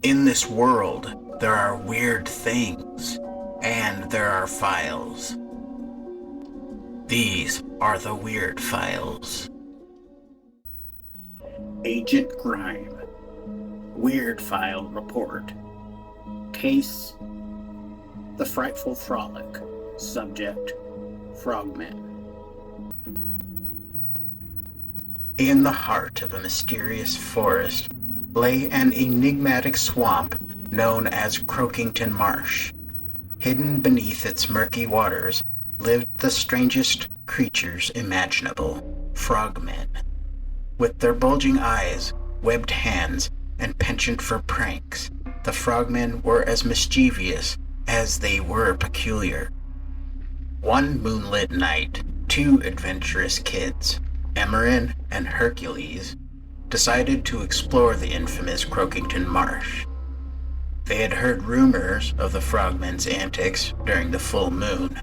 In this world, there are weird things, and there are files. These are the weird files. Agent Grime. Weird File Report. Case: The Frightful Frolic. Subject: Frogmen. In the heart of a mysterious forest lay an enigmatic swamp known as Croakington Marsh. Hidden beneath its murky waters lived the strangest creatures imaginable, frogmen. With their bulging eyes, webbed hands, and penchant for pranks, the frogmen were as mischievous as they were peculiar. One moonlit night, two adventurous kids, Emerin and Hercules, decided to explore the infamous Croakington Marsh. They had heard rumors of the frogmen's antics during the full moon,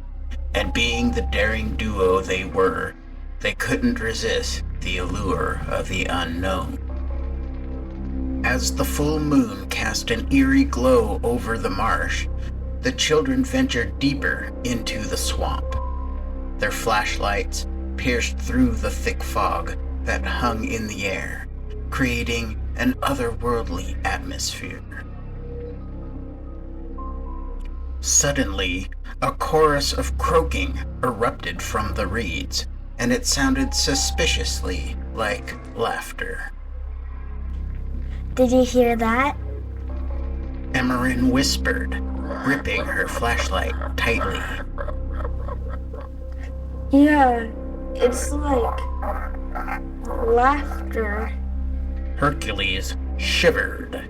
and being the daring duo they were, they couldn't resist the allure of the unknown. As the full moon cast an eerie glow over the marsh, the children ventured deeper into the swamp. Their flashlights pierced through the thick fog that hung in the air, creating an otherworldly atmosphere. Suddenly, a chorus of croaking erupted from the reeds, and it sounded suspiciously like laughter. Did you hear that? Emerin whispered, gripping her flashlight tightly. Yeah, it's like laughter. Hercules shivered.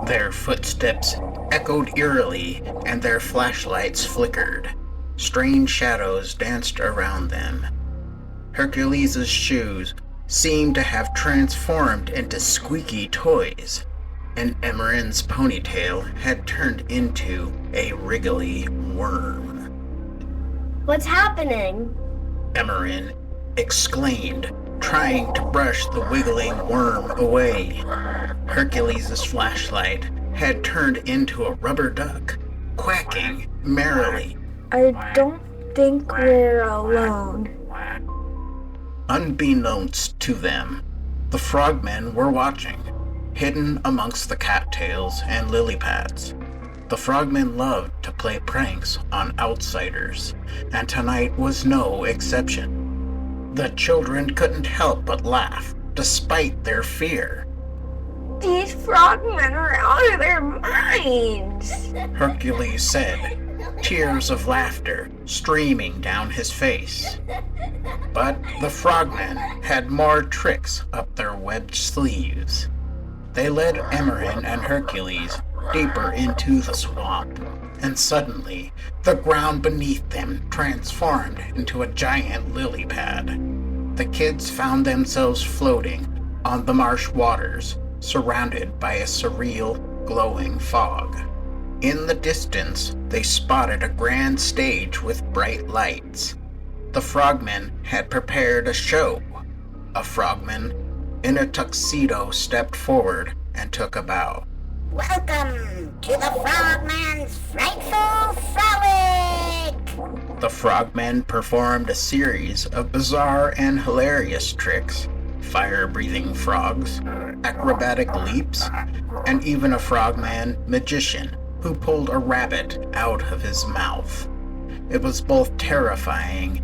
Their footsteps echoed eerily, and their flashlights flickered. Strange shadows danced around them. Hercules' shoes seemed to have transformed into squeaky toys, and Emerin's ponytail had turned into a wriggly worm. What's happening? Emerin exclaimed, trying to brush the wiggling worm away. Hercules' flashlight had turned into a rubber duck, quacking merrily. I don't think we're alone. Unbeknownst to them, the frogmen were watching, hidden amongst the cattails and lily pads. The frogmen loved to play pranks on outsiders, and tonight was no exception. The children couldn't help but laugh, despite their fear. These frogmen are out of their minds, Hercules said, tears of laughter streaming down his face. But the frogmen had more tricks up their webbed sleeves. They led Emerin and Hercules deeper into the swamp, and suddenly the ground beneath them transformed into a giant lily pad. The kids found themselves floating on the marsh waters, surrounded by a surreal, glowing fog. In the distance, they spotted a grand stage with bright lights. The frogmen had prepared a show. A frogman in a tuxedo stepped forward and took a bow. Welcome to the Frogman's Frightful Frolic! The frogmen performed a series of bizarre and hilarious tricks, fire-breathing frogs, acrobatic leaps, and even a frogman magician who pulled a rabbit out of his mouth. It was both terrifying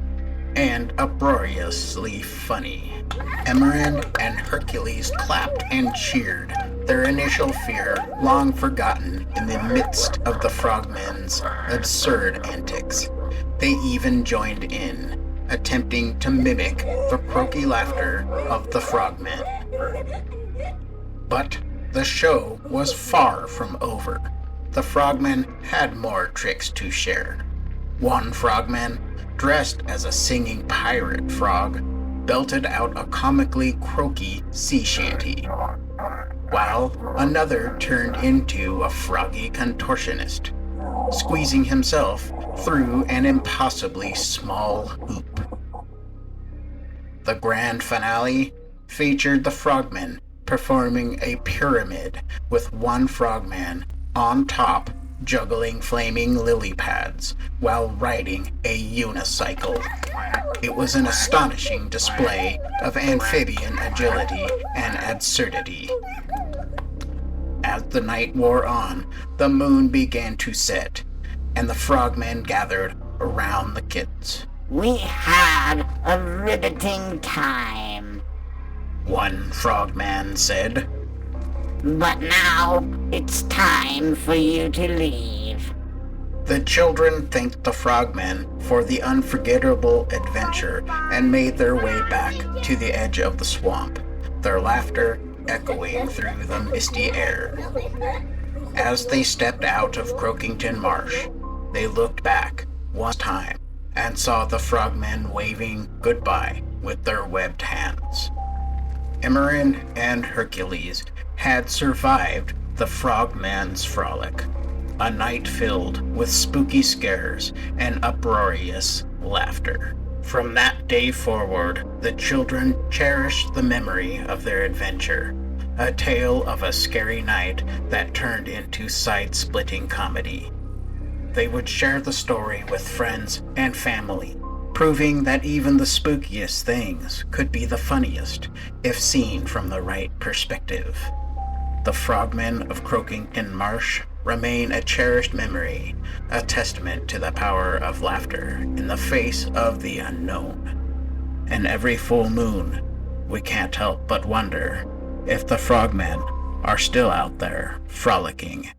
and uproariously funny. Emerin and Hercules clapped and cheered, their initial fear long forgotten in the midst of the frogmen's absurd antics. They even joined in, attempting to mimic the croaky laughter of the frogmen. But the show was far from over. The frogmen had more tricks to share. One frogman, dressed as a singing pirate frog, belted out a comically croaky sea shanty, while another turned into a froggy contortionist, squeezing himself through an impossibly small hoop. The grand finale featured the frogmen performing a pyramid with one frogman on top juggling flaming lily pads while riding a unicycle. It was an astonishing display of amphibian agility and absurdity. As the night wore on, the moon began to set, and the frogmen gathered around the kids. We had a riveting time, One frogman said. but now it's time for you to leave. The children thanked the frogmen for the unforgettable adventure and made their way back to the edge of the swamp, their laughter echoing through the misty air. As they stepped out of Croakington Marsh, they looked back one time and saw the frogmen waving goodbye with their webbed hands. Emerin and Hercules had survived the Frogmans Frolic, a night filled with spooky scares and uproarious laughter. From that day forward, the children cherished the memory of their adventure, a tale of a scary night that turned into side-splitting comedy. They would share the story with friends and family, proving that even the spookiest things could be the funniest if seen from the right perspective. The Frogmen of Croakington Marsh remain a cherished memory, a testament to the power of laughter in the face of the unknown. And every full moon, we can't help but wonder if the frogmen are still out there frolicking